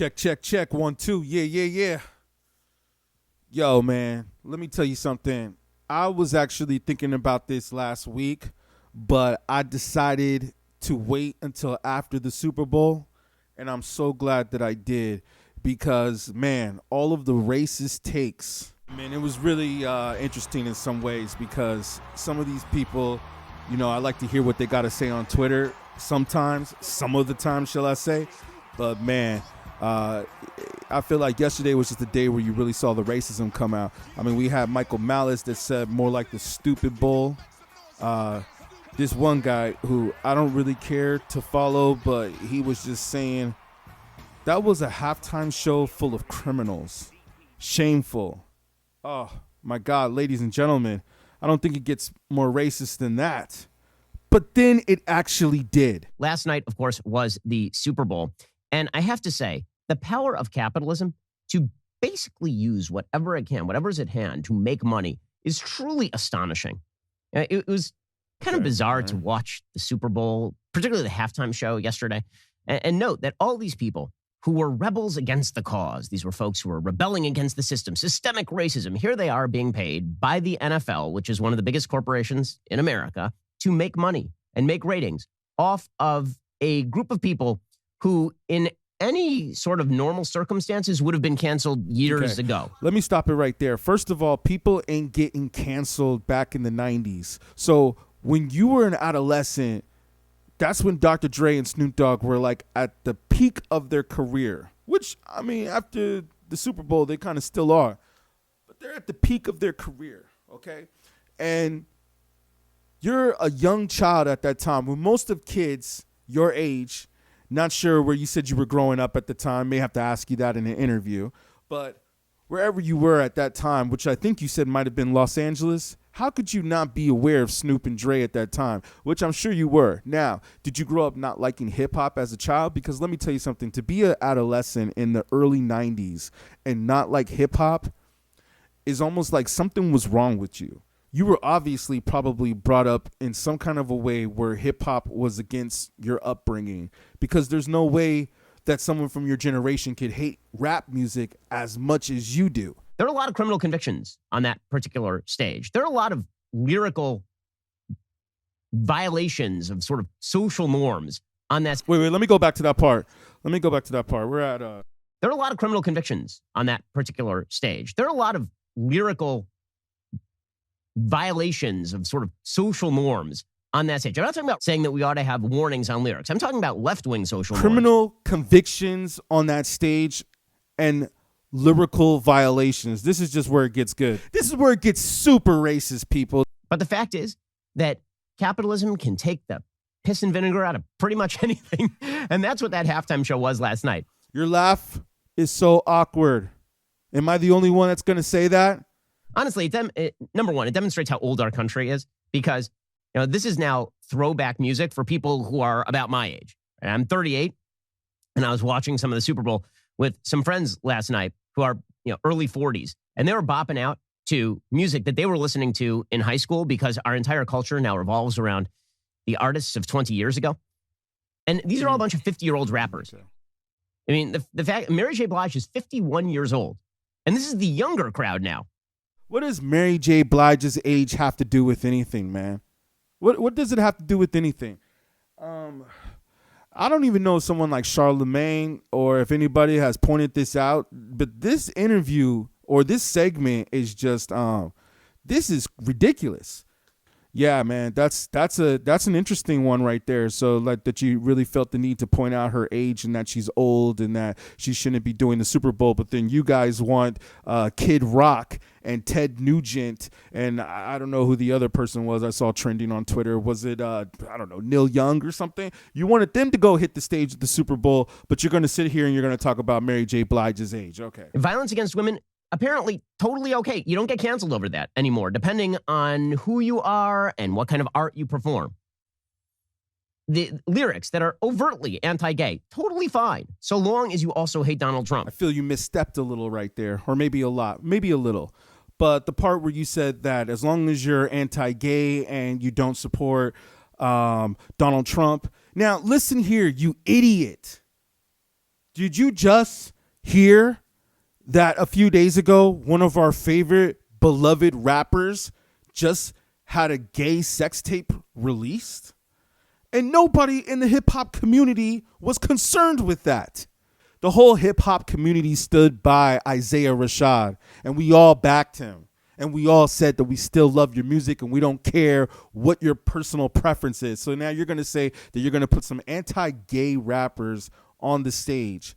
Check, check, check. 1, 2. Yeah. Yo, man, let me tell you something. I was actually thinking about this last week, but I decided to wait until after the Super Bowl, and I'm so glad that I did because, man, all of the racist takes, man, it was really interesting in some ways because some of these people, you know, I like to hear what they got to say on Twitter sometimes, some of the time, shall I say, but, man, I feel like yesterday was just the day where you really saw the racism come out. I mean, we had Michael Malice that said more like the stupid bull. This one guy who I don't really care to follow, but he was just saying that was a halftime show full of criminals. Shameful. Oh, my God, ladies and gentlemen, I don't think it gets more racist than that. But then it actually did. Last night, of course, was the Super Bowl. And I have to say, the power of capitalism to basically use whatever it can, whatever's at hand to make money is truly astonishing. It was kind of bizarre to watch the Super Bowl, particularly the halftime show yesterday, and note that all these people who were rebels against the cause, these were folks who were rebelling against the system, systemic racism, here they are being paid by the NFL, which is one of the biggest corporations in America, to make money and make ratings off of a group of people who in any sort of normal circumstances would have been canceled years ago. Let me stop it right there. First of all, people ain't getting canceled back in the 90s. So when you were an adolescent, that's when Dr. Dre and Snoop Dogg were like at the peak of their career, which, I mean, after the Super Bowl, they kind of still are. But they're at the peak of their career, okay? And you're a young child at that time. When most of kids your age, not sure where you said you were growing up at the time. May have to ask you that in an interview. But wherever you were at that time, which I think you said might have been Los Angeles, how could you not be aware of Snoop and Dre at that time, which I'm sure you were. Now, did you grow up not liking hip-hop as a child? Because let me tell you something. To be an adolescent in the early 90s and not like hip-hop is almost like something was wrong with you. You were obviously probably brought up in some kind of a way where hip-hop was against your upbringing, because there's no way that someone from your generation could hate rap music as much as you do. There are a lot of criminal convictions on that particular stage. There are a lot of lyrical violations of sort of social norms on that. Wait, let me go back to that part. We're at... There are a lot of criminal convictions on that particular stage. There are a lot of lyrical violations of sort of social norms on that stage. I'm not talking about saying that we ought to have warnings on lyrics. I'm talking about left-wing social criminal norms. Convictions on that stage and lyrical violations. This is just where it gets good. This is where it gets super racist, people. But the fact is that capitalism can take the piss and vinegar out of pretty much anything. And that's what that halftime show was last night. Your laugh is so awkward. Am I the only one that's going to say that? Honestly, number one, it demonstrates how old our country is, because this is now throwback music for people who are about my age. And I'm 38, and I was watching some of the Super Bowl with some friends last night who are early 40s, and they were bopping out to music that they were listening to in high school, because our entire culture now revolves around the artists of 20 years ago. And these are all a bunch of 50-year-old rappers. I mean, the fact Mary J. Blige is 51 years old, and this is the younger crowd now. What does Mary J. Blige's age have to do with anything, man? What does it have to do with anything? I don't even know if someone like Charlemagne or if anybody has pointed this out, but this interview or this segment is just this is ridiculous. Yeah, man, that's an interesting one right there. So like that you really felt the need to point out her age and that she's old and that she shouldn't be doing the Super Bowl. But then you guys want Kid Rock and Ted Nugent and I don't know who the other person was I saw trending on Twitter. Was it, I don't know, Neil Young or something? You wanted them to go hit the stage at the Super Bowl, but you're going to sit here and you're going to talk about Mary J. Blige's age. Okay. Violence against women, apparently totally okay. You don't get canceled over that anymore, depending on who you are and what kind of art you perform. The lyrics that are overtly anti-gay, totally fine, so long as you also hate Donald Trump. I feel you misstepped a little right there, or maybe a lot, maybe a little. But the part where you said that as long as you're anti-gay and you don't support Donald Trump. Now, listen here, you idiot. Did you just hear that a few days ago, one of our favorite beloved rappers just had a gay sex tape released? And nobody in the hip hop community was concerned with that. The whole hip hop community stood by Isaiah Rashad, and we all backed him. And we all said that we still love your music and we don't care what your personal preference is. So now you're going to say that you're going to put some anti-gay rappers on the stage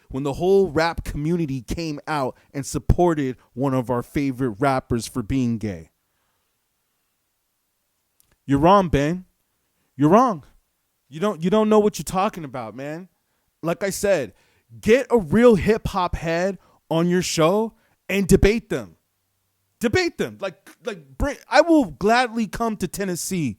when the whole rap community came out and supported one of our favorite rappers for being gay. You're wrong, Ben. You're wrong. You don't know what you're talking about, man. Like I said, get a real hip hop head on your show and debate them. Debate them. I will gladly come to Tennessee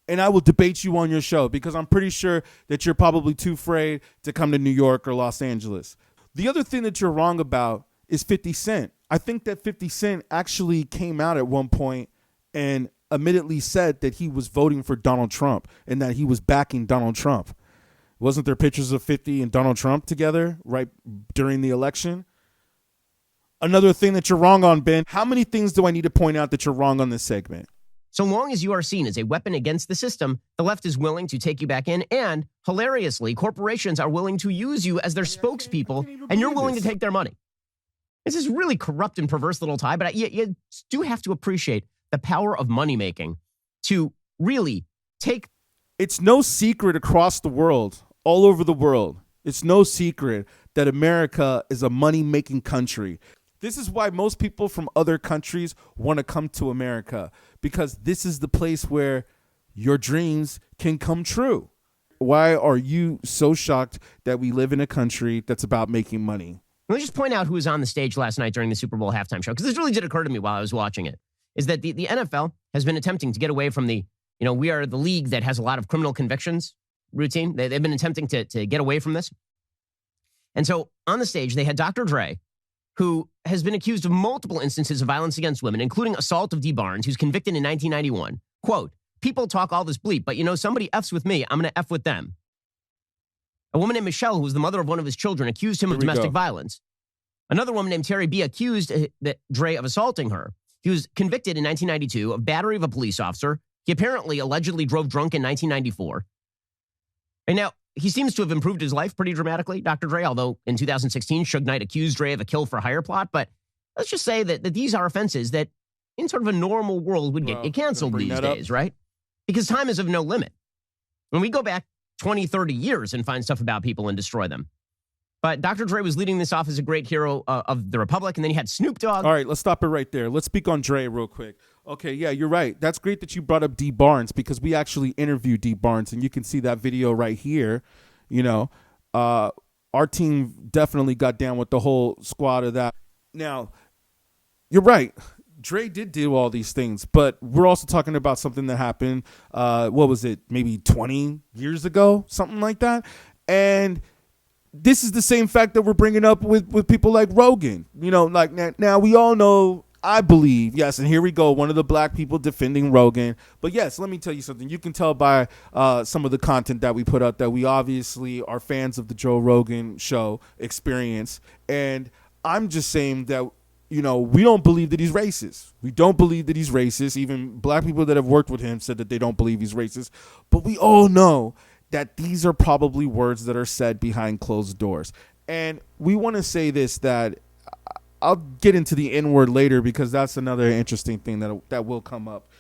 and I will debate you on your show because I'm pretty sure that you're probably too afraid to come to New York or Los Angeles. The other thing that you're wrong about is 50 Cent. I think that 50 Cent actually came out at one point and admittedly said that he was voting for Donald Trump and that he was backing Donald Trump. Wasn't there pictures of 50 and Donald Trump together right during the election? Another thing that you're wrong on, Ben. How many things do I need to point out that you're wrong on this segment? So long as you are seen as a weapon against the system, the left is willing to take you back in. And hilariously, corporations are willing to use you as their spokespeople, and you're willing to take their money. This is really corrupt and perverse little tie, but you do have to appreciate the power of money making to really take. It's no secret across the world, all over the world. It's no secret that America is a money-making country. This is why most people from other countries want to come to America, because this is the place where your dreams can come true. Why are you so shocked that we live in a country that's about making money? Let me just point out who was on the stage last night during the Super Bowl halftime show, because this really did occur to me while I was watching it, is that the NFL has been attempting to get away from the, we are the league that has a lot of criminal convictions routine. They've been attempting to get away from this. And so on the stage, they had Dr. Dre, who has been accused of multiple instances of violence against women, including assault of Dee Barnes, who's convicted in 1991. Quote, people talk all this bleep, but somebody F's with me, I'm going to F with them. A woman named Michelle, who was the mother of one of his children, accused him of domestic violence. Another woman named Terry B. accused Dre of assaulting her. He was convicted in 1992 of battery of a police officer. He apparently allegedly drove drunk in 1994. And now, he seems to have improved his life pretty dramatically, Dr. Dre, although in 2016, Suge Knight accused Dre of a kill for hire plot. But let's just say that these are offenses that in sort of a normal world would get canceled these days, right? Because time is of no limit. When we go back 20, 30 years and find stuff about people and destroy them. But Dr. Dre was leading this off as a great hero of the Republic, and then he had Snoop Dogg. All right, let's stop it right there. Let's speak on Dre real quick. Okay, yeah, you're right. That's great that you brought up Dee Barnes because we actually interviewed Dee Barnes, and you can see that video right here. Our team definitely got down with the whole squad of that. Now, you're right. Dre did do all these things, but we're also talking about something that happened, what was it, maybe 20 years ago, something like that. And this is the same fact that we're bringing up with people like Rogan. Now we all know, I believe, yes, and here we go, one of the black people defending Rogan. But yes, let me tell you something. You can tell by some of the content that we put out that we obviously are fans of the Joe Rogan show experience. And I'm just saying that, we don't believe that he's racist. We don't believe that he's racist. Even black people that have worked with him said that they don't believe he's racist. But we all know that these are probably words that are said behind closed doors. And we want to say this, that I'll get into the N-word later because that's another interesting thing that will come up.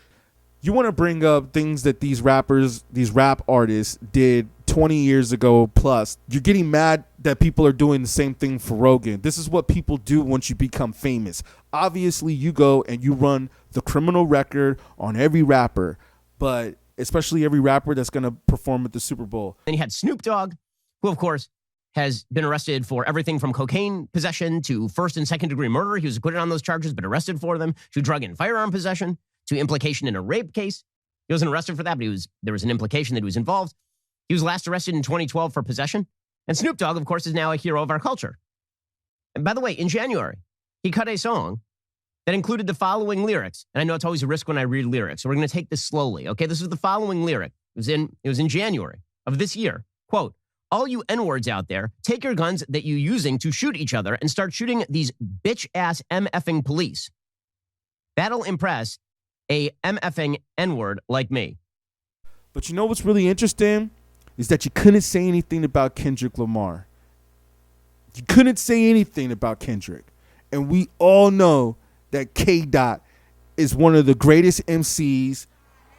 You want to bring up things that these rappers, these rap artists did 20 years ago plus. You're getting mad that people are doing the same thing for Rogan. This is what people do once you become famous. Obviously, you go and you run the criminal record on every rapper, but especially every rapper that's going to perform at the Super Bowl. Then you had Snoop Dogg, who, of course, has been arrested for everything from cocaine possession to first and second degree murder. He was acquitted on those charges, but arrested for them, to drug and firearm possession, to implication in a rape case. He wasn't arrested for that, but there was an implication that he was involved. He was last arrested in 2012 for possession. And Snoop Dogg, of course, is now a hero of our culture. And by the way, in January, he cut a song that included the following lyrics. And I know it's always a risk when I read lyrics, so we're going to take this slowly. Okay, this is the following lyric. It was in January of this year. Quote, All you N-words out there, take your guns that you're using to shoot each other and start shooting these bitch-ass MFing police. That'll impress a MFing N-word like me. But you know what's really interesting is that you couldn't say anything about Kendrick Lamar. You couldn't say anything about Kendrick. And we all know that K-Dot is one of the greatest MCs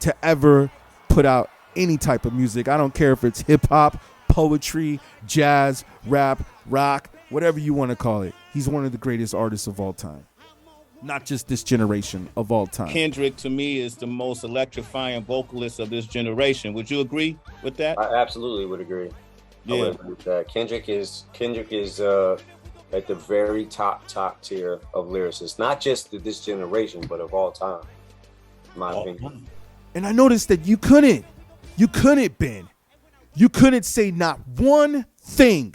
to ever put out any type of music. I don't care if it's hip-hop, poetry, jazz, rap, rock, whatever you want to call it. He's one of the greatest artists of all time. Not just this generation, of all time. Kendrick, to me, is the most electrifying vocalist of this generation. Would you agree with that? I absolutely would agree. Yeah. I would agree with that. Kendrick is at the very top tier of lyricists, not just of this generation, but of all time, in my opinion. And I noticed that you couldn't, Ben. You couldn't say not one thing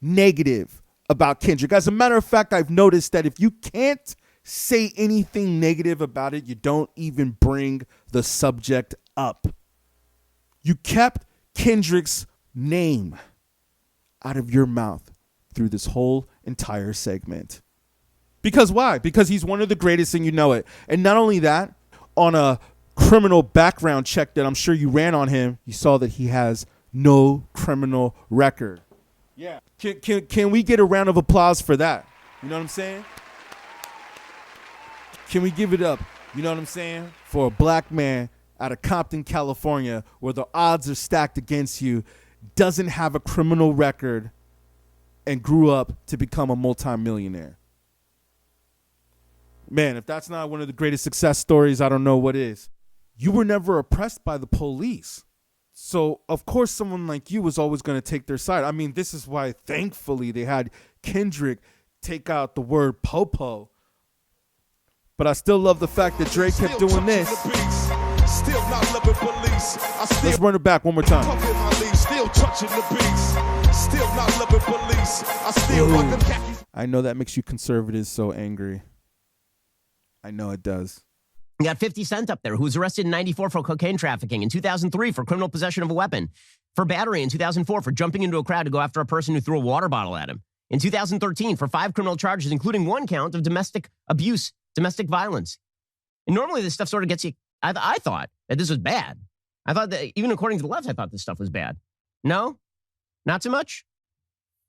negative about Kendrick. As a matter of fact, I've noticed that if you can't say anything negative about it, you don't even bring the subject up. You kept Kendrick's name out of your mouth through this whole entire segment. Because why? Because he's one of the greatest and you know it. And not only that, on a criminal background check that I'm sure you ran on him, you saw that he has no criminal record. Yeah. Can we get a round of applause for that? You know what I'm saying? Can we give it up? You know what I'm saying? For a black man out of Compton, California, where the odds are stacked against you, doesn't have a criminal record, and grew up to become a multimillionaire. Man, if that's not one of the greatest success stories, I don't know what is. You were never oppressed by the police. So, of course, someone like you was always going to take their side. I mean, this is why, thankfully, they had Kendrick take out the word popo. But I still love the fact that Drake kept doing this. Still not loving police. Let's run it back one more time. Still touching the beats. Still not loving police. I still rock them khakis. I know that makes you conservatives so angry. I know it does. You got 50 Cent up there, who was arrested in 94 for cocaine trafficking, in 2003 for criminal possession of a weapon, for battery in 2004 for jumping into a crowd to go after a person who threw a water bottle at him, in 2013 for 5 criminal charges, including 1 count of domestic abuse, domestic violence. And normally this stuff sort of gets you, I thought that this was bad. I thought that even according to the left, I thought this stuff was bad. No, not so much.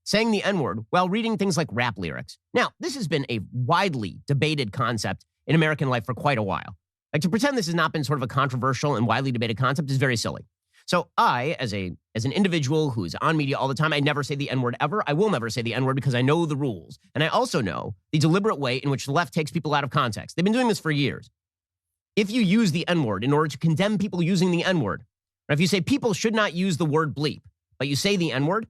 Saying the N-word while reading things like rap lyrics. Now, this has been a widely debated concept in American life for quite a while. Like, to pretend this has not been sort of a controversial and widely debated concept is very silly. So I, as an individual who's on media all the time, I never say the N-word ever. I will never say the N-word because I know the rules. And I also know the deliberate way in which the left takes people out of context. They've been doing this for years. If you use the N-word in order to condemn people using the N-word, or if you say people should not use the word bleep, but you say the N-word,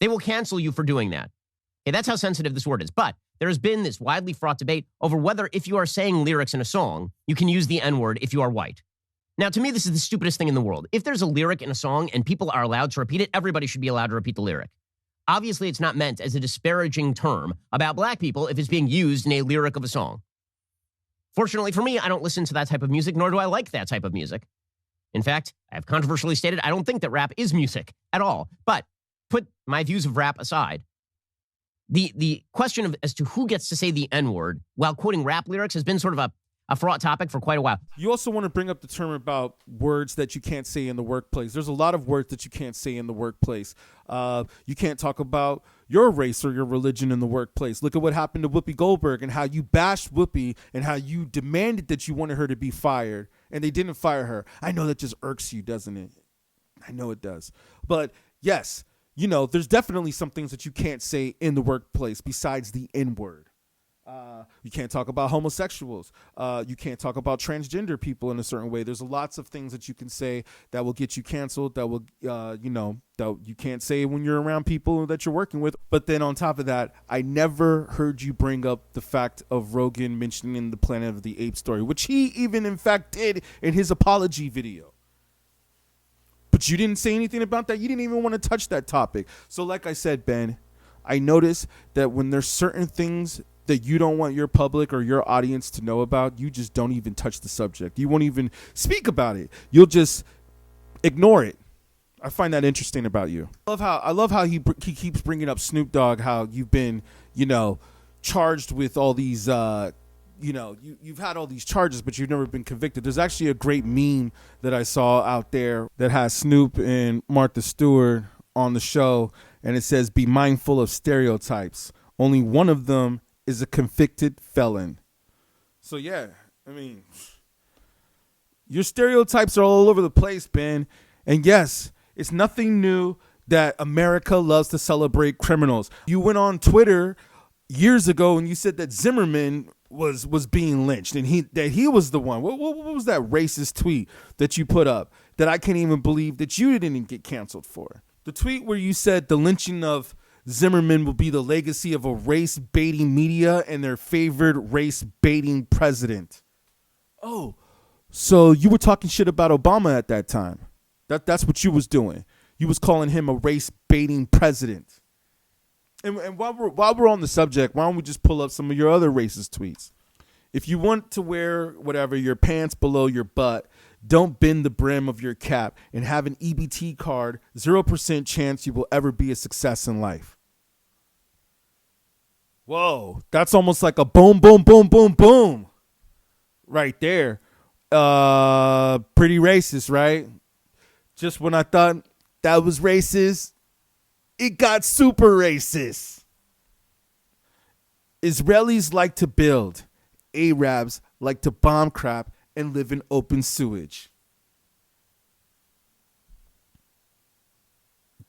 they will cancel you for doing that. Okay, that's how sensitive this word is. But there has been this widely fraught debate over whether if you are saying lyrics in a song, you can use the N-word if you are white. Now, to me, this is the stupidest thing in the world. If there's a lyric in a song and people are allowed to repeat it, everybody should be allowed to repeat the lyric. Obviously, it's not meant as a disparaging term about black people if it's being used in a lyric of a song. Fortunately for me, I don't listen to that type of music, nor do I like that type of music. In fact, I have controversially stated I don't think that rap is music at all. But put my views of rap aside, the question of as to who gets to say the N-word while quoting rap lyrics has been sort of a fraught topic for quite a while. You also want to bring up the term about words that you can't say in the workplace. There's a lot of words that you can't say in the workplace. You can't talk about your race or your religion in the workplace. Look at what happened to Whoopi Goldberg and how you bashed Whoopi and how you demanded that you wanted her to be fired, and they didn't fire her. I know that just irks you, doesn't it? I know it does. But yes, you know, there's definitely some things that you can't say in the workplace besides the N-word. You can't talk about homosexuals. You can't talk about transgender people in a certain way. There's lots of things that you can say that will get you canceled, that will, that you can't say when you're around people that you're working with. But then on top of that, I never heard you bring up the fact of Rogan mentioning the Planet of the Apes story, which he even in fact did in his apology video. But you didn't say anything about that. You didn't even want to touch that topic. So like I said, Ben, I notice that when there's certain things that you don't want your public or your audience to know about, you just don't even touch the subject. You won't even speak about it. You'll just ignore it. I find that interesting about you. I love how he keeps bringing up Snoop Dogg, how you've been, charged with all these, you've had all these charges, but you've never been convicted. There's actually a great meme that I saw out there that has Snoop and Martha Stewart on the show, and it says, "Be mindful of stereotypes. Only one of them is a convicted felon." So yeah, I mean, your stereotypes are all over the place, Ben. And yes, it's nothing new that America loves to celebrate criminals. You went on Twitter years ago and you said that Zimmerman was being lynched and he was the one. What was that racist tweet that you put up that I can't even believe that you didn't get canceled for? The tweet where you said the lynching of Zimmerman will be the legacy of a race-baiting media and their favorite race-baiting president. Oh, so you were talking shit about Obama at that time. That's what you was doing. You was calling him a race-baiting president. And while we're on the subject, why don't we just pull up some of your other racist tweets? If you want to wear whatever, your pants below your butt, don't bend the brim of your cap, and have an EBT card, 0% chance you will ever be a success in life. Whoa, that's almost like a boom, boom, boom, boom, boom. Right there. Pretty racist, right? Just when I thought that was racist, it got super racist. Israelis like to build. Arabs like to bomb crap and live in open sewage.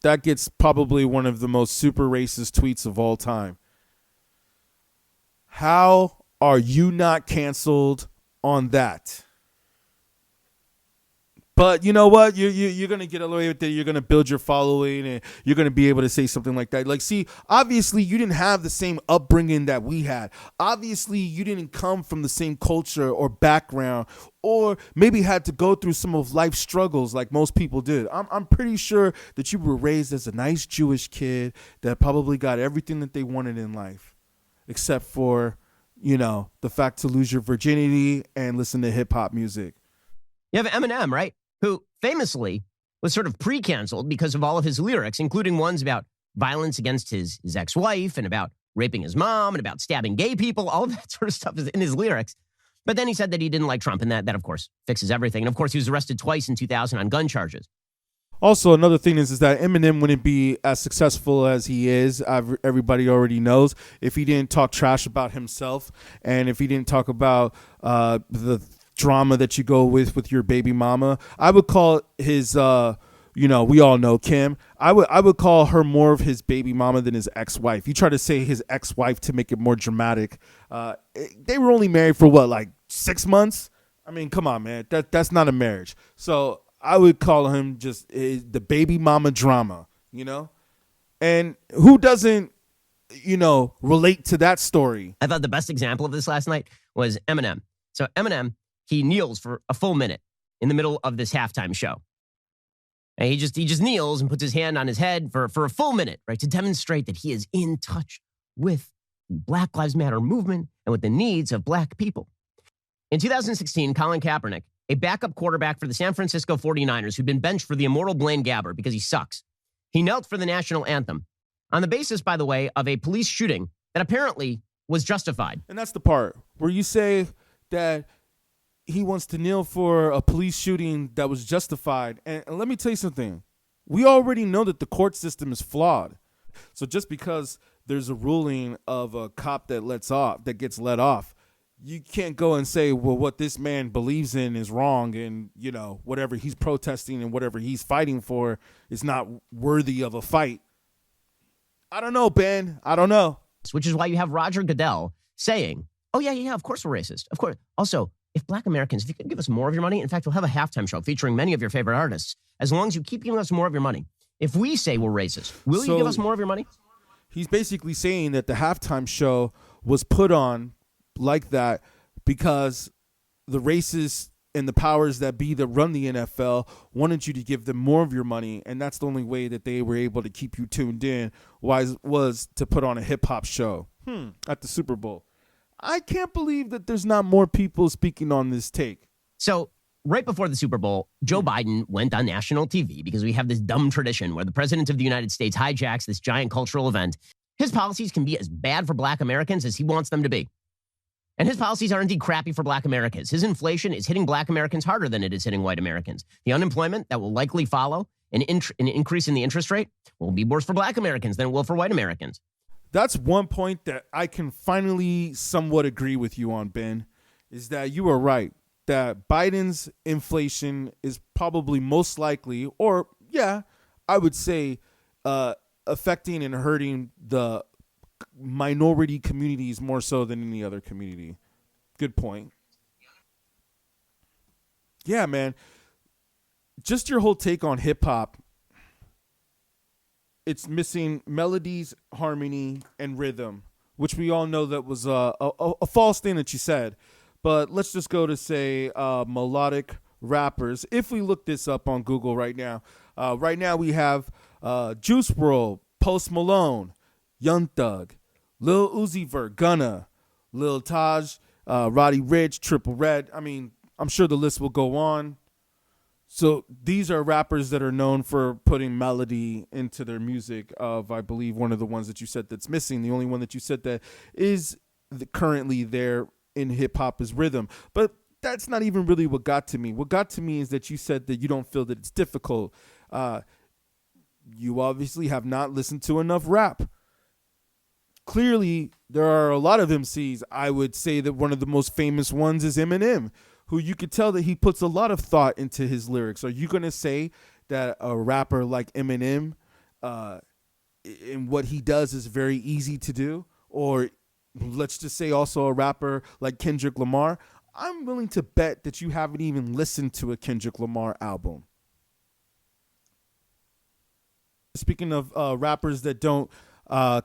That gets probably one of the most super racist tweets of all time. How are you not canceled on that? But you know what? You're going to get away with it. You're going to build your following and you're going to be able to say something like that. Like, see, obviously you didn't have the same upbringing that we had. Obviously you didn't come from the same culture or background, or maybe had to go through some of life's struggles like most people did. I'm pretty sure that you were raised as a nice Jewish kid that probably got everything that they wanted in life, except for, the fact to lose your virginity and listen to hip hop music. You have Eminem, right? Who famously was sort of pre-canceled because of all of his lyrics, including ones about violence against his ex-wife and about raping his mom and about stabbing gay people. All of that sort of stuff is in his lyrics. But then he said that he didn't like Trump, and that of course, fixes everything. And, of course, he was arrested twice in 2000 on gun charges. Also, another thing is that Eminem wouldn't be as successful as he is. Everybody already knows if he didn't talk trash about himself and if he didn't talk about the drama that you go with your baby mama. I would call his, we all know Kim. I would call her more of his baby mama than his ex-wife. You try to say his ex-wife to make it more dramatic. They were only married for what, like 6 months? I mean, come on, man. That's not a marriage. So I would call him just the baby mama drama, And who doesn't, relate to that story? I thought the best example of this last night was Eminem. So Eminem, he kneels for a full minute in the middle of this halftime show. And he just kneels and puts his hand on his head for a full minute, right, to demonstrate that he is in touch with the Black Lives Matter movement and with the needs of black people. In 2016, Colin Kaepernick, a backup quarterback for the San Francisco 49ers who'd been benched for the immortal Blaine Gabbert because he sucks, he knelt for the national anthem on the basis, by the way, of a police shooting that apparently was justified. And that's the part where you say that he wants to kneel for a police shooting that was justified. And let me tell you something. We already know that the court system is flawed. So just because there's a ruling of a cop that gets let off, you can't go and say, well, what this man believes in is wrong, and whatever he's protesting and whatever he's fighting for is not worthy of a fight. I don't know, Ben. I don't know. Which is why you have Roger Goodell saying, oh, yeah, of course we're racist. Of course. Also, if black Americans, if you can give us more of your money, in fact, we'll have a halftime show featuring many of your favorite artists, as long as you keep giving us more of your money. If we say we're racist, will you give us more of your money? He's basically saying that the halftime show was put on like that because the racists and the powers that be that run the NFL wanted you to give them more of your money, and that's the only way that they were able to keep you tuned in was to put on a hip-hop show at the Super Bowl. I can't believe that there's not more people speaking on this take. So right before the Super Bowl, Joe Biden went on national TV because we have this dumb tradition where the president of the United States hijacks this giant cultural event. His policies can be as bad for black Americans as he wants them to be. And his policies are indeed crappy for black Americans. His inflation is hitting black Americans harder than it is hitting white Americans. The unemployment that will likely follow an increase in the interest rate will be worse for black Americans than it will for white Americans. That's one point that I can finally somewhat agree with you on, Ben, is that you are right, that Biden's inflation is probably most likely, or yeah, I would say affecting and hurting the minority communities more so than any other community. Good point. Yeah, man. Just your whole take on hip hop. It's missing melodies, harmony, and rhythm, which we all know that was a false thing that you said. But let's just go to, say, melodic rappers. If we look this up on Google right now we have Juice WRLD, Post Malone, Young Thug, Lil Uzi Vert, Gunna, Lil Taj, Roddy Ricch, Triple Red. I mean, I'm sure the list will go on. So these are rappers that are known for putting melody into their music. Of, I believe, one of the ones that you said that's missing. The only one that you said that is currently there in hip hop is rhythm. But that's not even really what got to me. What got to me is that you said that you don't feel that it's difficult. You obviously have not listened to enough rap. Clearly, there are a lot of MCs. I would say that one of the most famous ones is Eminem, who you could tell that he puts a lot of thought into his lyrics. Are you going to say that a rapper like Eminem, in what he does is very easy to do? Or let's just say also a rapper like Kendrick Lamar. I'm willing to bet that you haven't even listened to a Kendrick Lamar album. Speaking of rappers that don't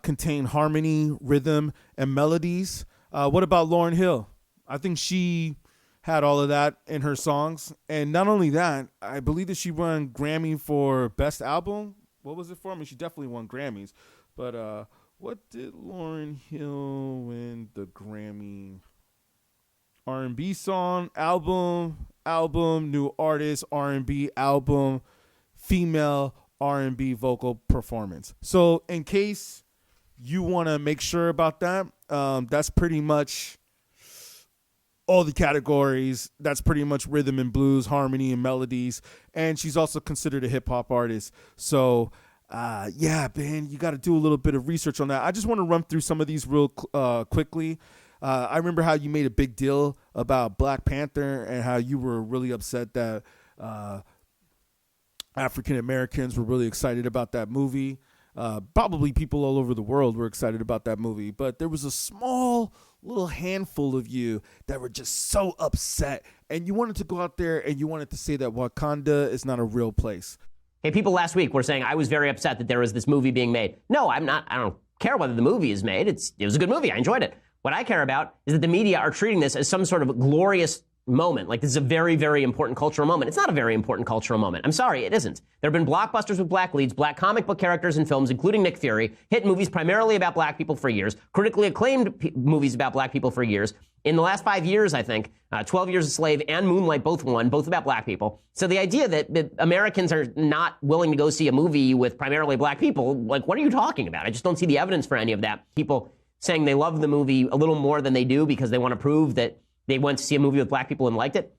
contain harmony, rhythm, and melodies, what about Lauryn Hill? I think she had all of that in her songs. And not only that, I believe that she won Grammy for Best Album. What was it for? I mean, she definitely won Grammys. But what did Lauryn Hill win the Grammy? R&B song, album, new artist, R&B album, female R&B vocal performance. So in case you want to make sure about that, that's pretty much all the categories. That's pretty much rhythm and blues, harmony and melodies. And she's also considered a hip hop artist. So yeah, man, you got to do a little bit of research on that. I just want to run through some of these real quickly. I remember how you made a big deal about Black Panther and how you were really upset that African Americans were really excited about that movie. Probably people all over the world were excited about that movie, but there was a small little handful of you that were just so upset, and you wanted to go out there and you wanted to say that Wakanda is not a real place. Hey, people last week were saying I was very upset that there was this movie being made. No, I'm not. I don't care whether the movie is made. It was a good movie. I enjoyed it. What I care about is that the media are treating this as some sort of glorious moment. Like, this is a very, very important cultural moment. It's not a very important cultural moment. I'm sorry, it isn't. There have been blockbusters with black leads, black comic book characters in films, including Nick Fury, hit movies primarily about black people for years, critically acclaimed movies about black people for years. In the last 5 years, I think, 12 Years a Slave and Moonlight both won, both about black people. So the idea that Americans are not willing to go see a movie with primarily black people, like, what are you talking about? I just don't see the evidence for any of that. People saying they love the movie a little more than they do because they want to prove that they went to see a movie with black people and liked it.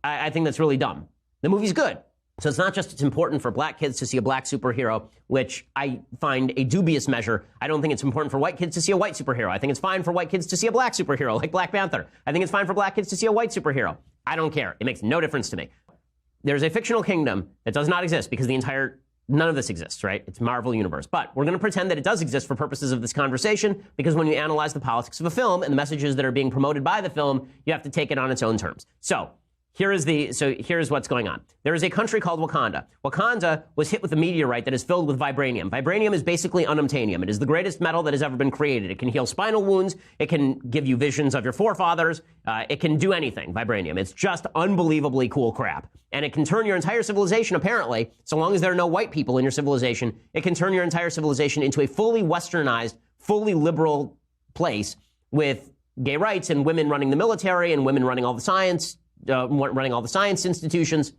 I think that's really dumb. The movie's good. So it's not just it's important for black kids to see a black superhero, which I find a dubious measure. I don't think it's important for white kids to see a white superhero. I think it's fine for white kids to see a black superhero, like Black Panther. I think it's fine for black kids to see a white superhero. I don't care. It makes no difference to me. There's a fictional kingdom that does not exist because none of this exists, right? It's Marvel Universe. But we're going to pretend that it does exist for purposes of this conversation, because when you analyze the politics of a film and the messages that are being promoted by the film, you have to take it on its own terms. So here's what's going on. There is a country called Wakanda. Wakanda was hit with a meteorite that is filled with vibranium. Vibranium is basically unobtainium. It is the greatest metal that has ever been created. It can heal spinal wounds. It can give you visions of your forefathers. It can do anything, vibranium. It's just unbelievably cool crap. And it can turn your entire civilization, apparently, so long as there are no white people in your civilization, it can turn your entire civilization into a fully westernized, fully liberal place with gay rights and women running the military and women running all the science, running all the science institutions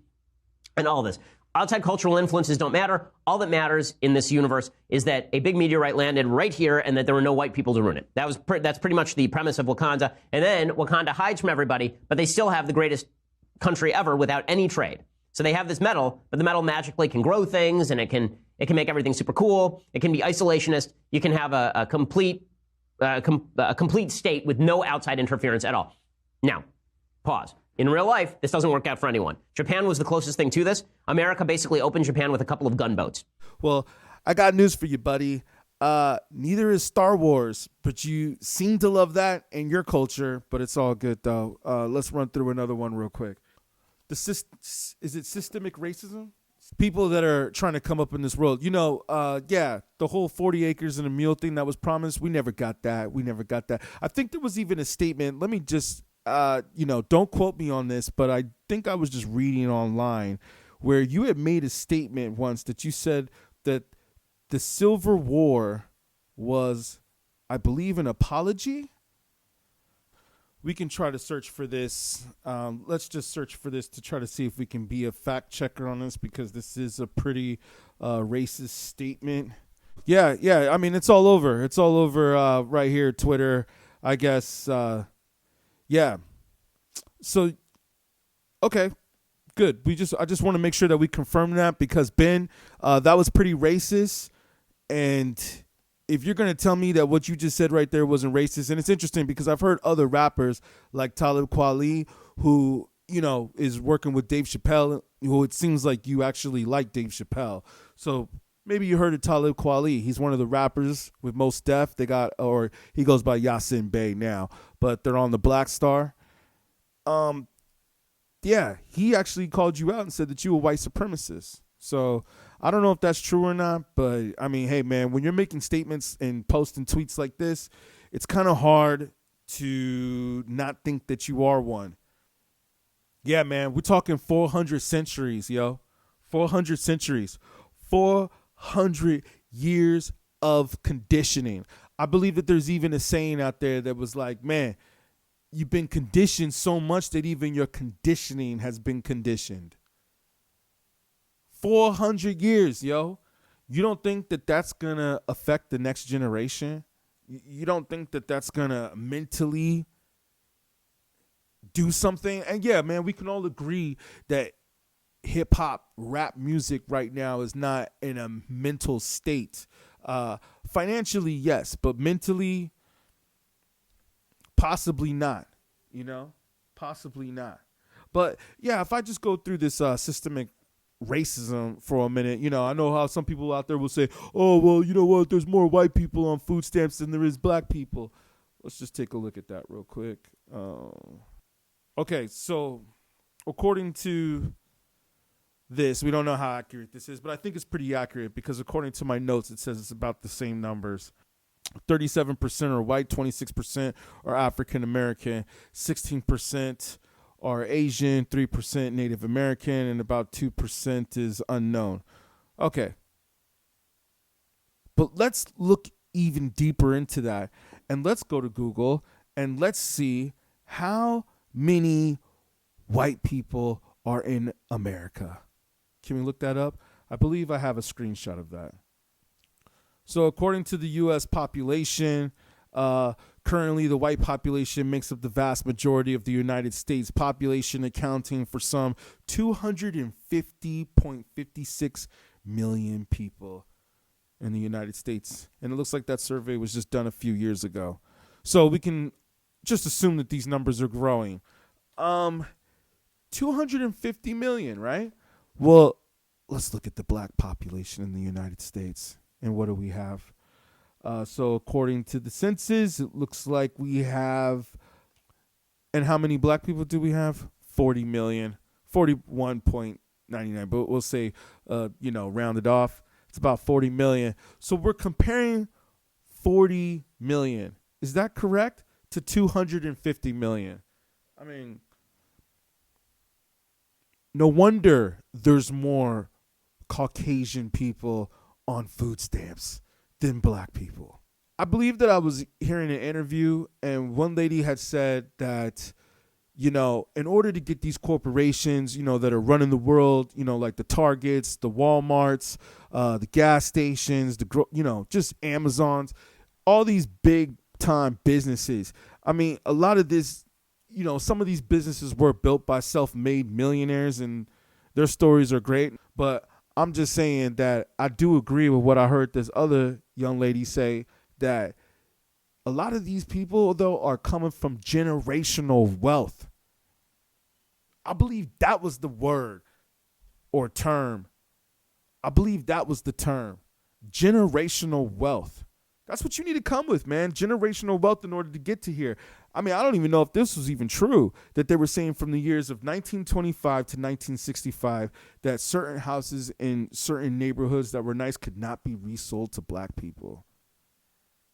and all this. Outside cultural influences don't matter. All that matters in this universe is that a big meteorite landed right here and that there were no white people to ruin it. That's pretty much the premise of Wakanda. And then Wakanda hides from everybody, but they still have the greatest country ever without any trade. So they have this metal, but the metal magically can grow things, and it can make everything super cool. It can be isolationist. You can have a complete state with no outside interference at all. Now, pause. In real life, this doesn't work out for anyone. Japan was the closest thing to this. America basically opened Japan with a couple of gunboats. Well, I got news for you, buddy. Neither is Star Wars, but you seem to love that in your culture, but it's all good, though. Let's run through another one real quick. Is it systemic racism? People that are trying to come up in this world. The whole 40 acres and a mule thing that was promised, we never got that. I think there was even a statement. Let me just... don't quote me on this, but I think I was just reading online where you had made a statement once that you said that the Civil War was, I believe, an apology. We can try to search for this. Let's just search for this to try to see if we can be a fact checker on this, because this is a pretty racist statement. Yeah. I mean, it's all over. It's all over right here, Twitter, I guess. Yeah. So, okay, good. I just want to make sure that we confirm that, because Ben, that was pretty racist. And if you're going to tell me that what you just said right there wasn't racist, and it's interesting because I've heard other rappers like Talib Kweli, who, is working with Dave Chappelle, who it seems like you actually like Dave Chappelle. So maybe you heard of Talib Kweli. He's one of the rappers with Mos Def. Or he goes by Yasin Bey now, but they're on the Black Star. Yeah, he actually called you out and said that you were white supremacist. So I don't know if that's true or not, but I mean, hey man, when you're making statements and posting tweets like this, it's kind of hard to not think that you are one. Yeah, man, we're talking 400 centuries, yo. 400 centuries. 400 years of conditioning. I believe that there's even a saying out there that was like, man, you've been conditioned so much that even your conditioning has been conditioned. 400 years, yo. You don't think that that's going to affect the next generation? You don't think that that's going to mentally do something? And yeah, man, we can all agree that hip hop, rap music right now is not in a mental state. Financially, yes, but mentally, possibly not, possibly not. But yeah, if I just go through this systemic racism for a minute, I know how some people out there will say, oh, well, you know what, there's more white people on food stamps than there is black people. Let's just take a look at that real quick. Okay, so according to this, we don't know how accurate this is, but I think it's pretty accurate, because according to my notes, it says it's about the same numbers. 37% are white, 26% are African American, 16% are Asian, 3% Native American, and about 2% is unknown. Okay. But let's look even deeper into that, and let's go to Google and let's see how many white people are in America. Can we look that up? I believe I have a screenshot of that. So according to the U.S. population, currently the white population makes up the vast majority of the United States population, accounting for some 250.56 million people in the United States. And it looks like that survey was just done a few years ago. So we can just assume that these numbers are growing. 250 million, right? Well, let's look at the black population in the United States. And what do we have? So according to the census, it looks like we have, and how many black people do we have? 40 million, 41.99, but we'll say, round it off. It's about 40 million. So we're comparing 40 million. Is that correct? To 250 million. I mean, no wonder there's more Caucasian people on food stamps than black people. I believe that I was hearing an interview, and one lady had said that in order to get these corporations, that are running the world, like the Targets, the Walmarts, the gas stations, just Amazons, all these big time businesses. I mean, a lot of this, some of these businesses were built by self-made millionaires, and their stories are great. But I'm just saying that I do agree with what I heard this other young lady say, that a lot of these people, though, are coming from generational wealth. I believe that was the word or term. I believe that was the term. Generational wealth. That's what you need to come with, man. Generational wealth in order to get to here. I mean, I don't even know if this was even true, that they were saying from the years of 1925 to 1965 that certain houses in certain neighborhoods that were nice could not be resold to black people.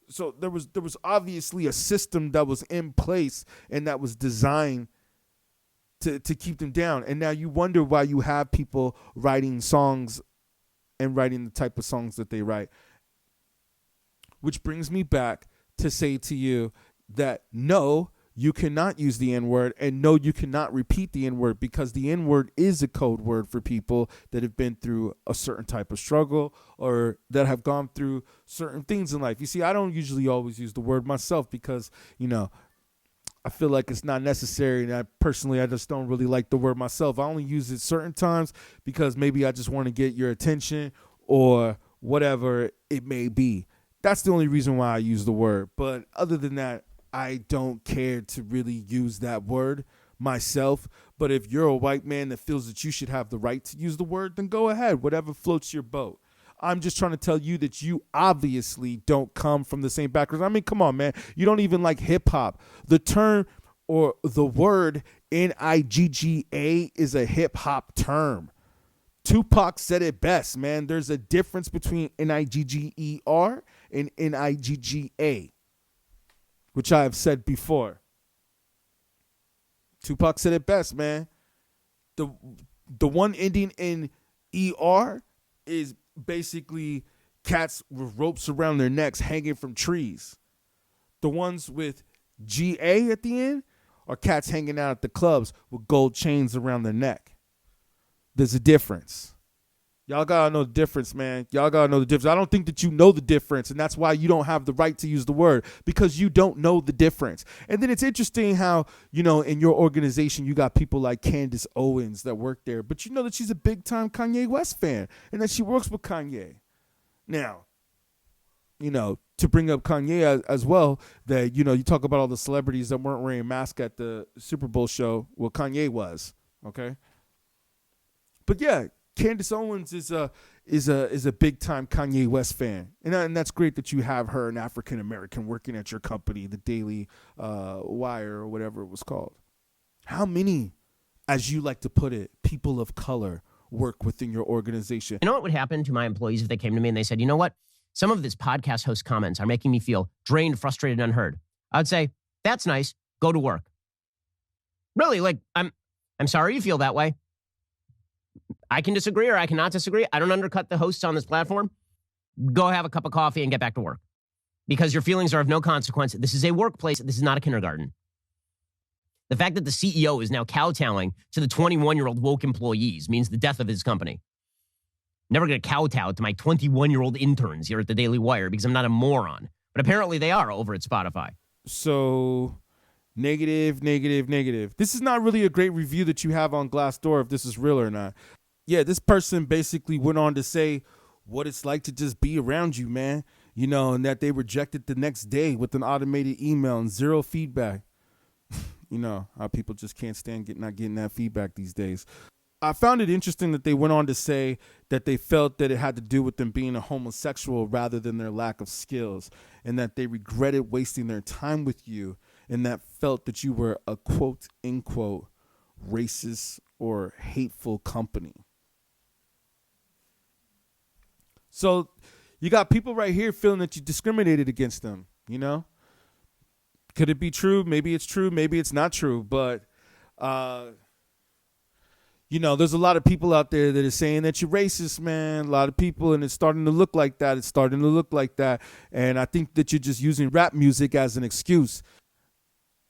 So there was obviously a system that was in place and that was designed to keep them down. And now you wonder why you have people writing songs and writing the type of songs that they write. Which brings me back to say to you that no, you cannot use the N-word, and no, you cannot repeat the N-word, because the N-word is a code word for people that have been through a certain type of struggle or that have gone through certain things in life. You see, I don't usually always use the word myself because, I feel like it's not necessary, and I just don't really like the word myself. I only use it certain times because maybe I just want to get your attention or whatever it may be. That's the only reason why I use the word. But other than that, I don't care to really use that word myself. But if you're a white man that feels that you should have the right to use the word, then go ahead, whatever floats your boat. I'm just trying to tell you that you obviously don't come from the same background. I mean, come on, man. You don't even like hip hop. The term or the word Nigga is a hip hop term. Tupac said it best, man. There's a difference between Nigger and Nigga, which I have said before. Tupac said it best, man. The one ending in ER is basically cats with ropes around their necks hanging from trees. The ones with GA at the end are cats hanging out at the clubs with gold chains around their neck. There's a difference. Y'all gotta know the difference, man. Y'all gotta know the difference. I don't think that you know the difference, and that's why you don't have the right to use the word, because you don't know the difference. And then it's interesting how, in your organization, you got people like Candace Owens that work there, but you know that she's a big-time Kanye West fan and that she works with Kanye. Now, to bring up Kanye as well, that, you talk about all the celebrities that weren't wearing masks at the Super Bowl show. Well, Kanye was, okay? But yeah, Candace Owens is a big time Kanye West fan, and that's great that you have her, an African American, working at your company, the Daily Wire or whatever it was called. How many, as you like to put it, people of color work within your organization? You know what would happen to my employees if they came to me and they said, you know what, some of this podcast host comments are making me feel drained, frustrated, and unheard. I'd say, that's nice. Go to work. Really, I'm sorry you feel that way. I can disagree or I cannot disagree. I don't undercut the hosts on this platform. Go have a cup of coffee and get back to work, because your feelings are of no consequence. This is a workplace. This is not a kindergarten. The fact that the CEO is now kowtowing to the 21-year-old woke employees means the death of his company. Never going to kowtow to my 21-year-old interns here at the Daily Wire because I'm not a moron. But apparently they are over at Spotify. So negative. This is not really a great review that you have on Glassdoor if this is real or not. Yeah, this person basically went on to say what it's like to just be around you, man. And that they rejected the next day with an automated email and zero feedback. How people just can't stand not getting that feedback these days. I found it interesting that they went on to say that they felt that it had to do with them being a homosexual rather than their lack of skills, and that they regretted wasting their time with you, and that felt that you were a quote unquote racist or hateful company. So you got people right here feeling that you discriminated against them, Could it be true? Maybe it's true. Maybe it's not true. But, there's a lot of people out there that are saying that you're racist, man. A lot of people, and it's starting to look like that. And I think that you're just using rap music as an excuse.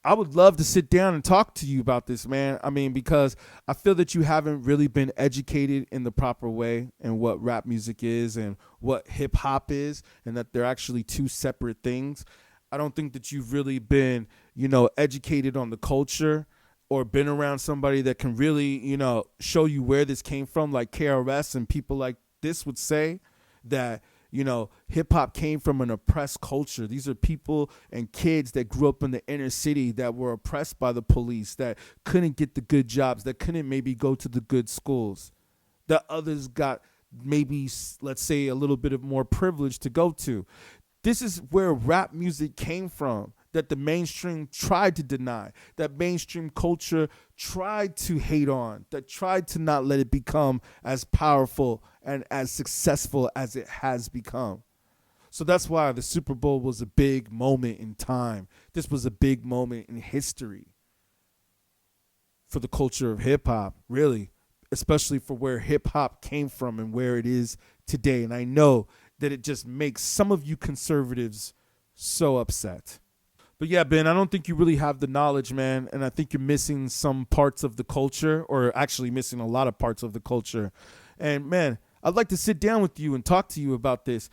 I would love to sit down and talk to you about this, man. I mean, because I feel that you haven't really been educated in the proper way and what rap music is and what hip hop is, and that they're actually two separate things. I don't think that you've really been, educated on the culture or been around somebody that can really, show you where this came from, like KRS and people like this would say that, hip hop came from an oppressed culture. These are people and kids that grew up in the inner city that were oppressed by the police, that couldn't get the good jobs, that couldn't maybe go to the good schools, that others got maybe, let's say, a little bit of more privilege to go to. This is where rap music came from, that the mainstream tried to deny, that mainstream culture tried to hate on, that tried to not let it become as powerful and as successful as it has become. So that's why the Super Bowl was a big moment in time. This was a big moment in history for the culture of hip hop, really, especially for where hip hop came from and where it is today. And I know that it just makes some of you conservatives so upset. But yeah, Ben, I don't think you really have the knowledge, man. And I think you're missing some parts of the culture, or actually missing a lot of parts of the culture. And man, I'd like to sit down with you and talk to you about this.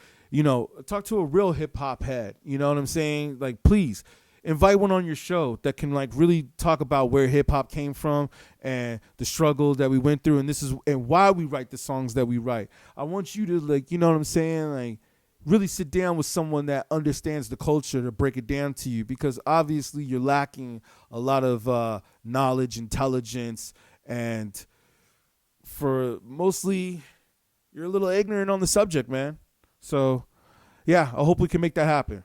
Talk to a real hip hop head. You know what I'm saying? Like, please invite one on your show that can like really talk about where hip hop came from and the struggle that we went through. And why we write the songs that we write. I want you to, like, you know what I'm saying? Like, really sit down with someone that understands the culture to break it down to you, because obviously you're lacking a lot of knowledge, intelligence, and for mostly you're a little ignorant on the subject, man. So yeah, I hope we can make that happen.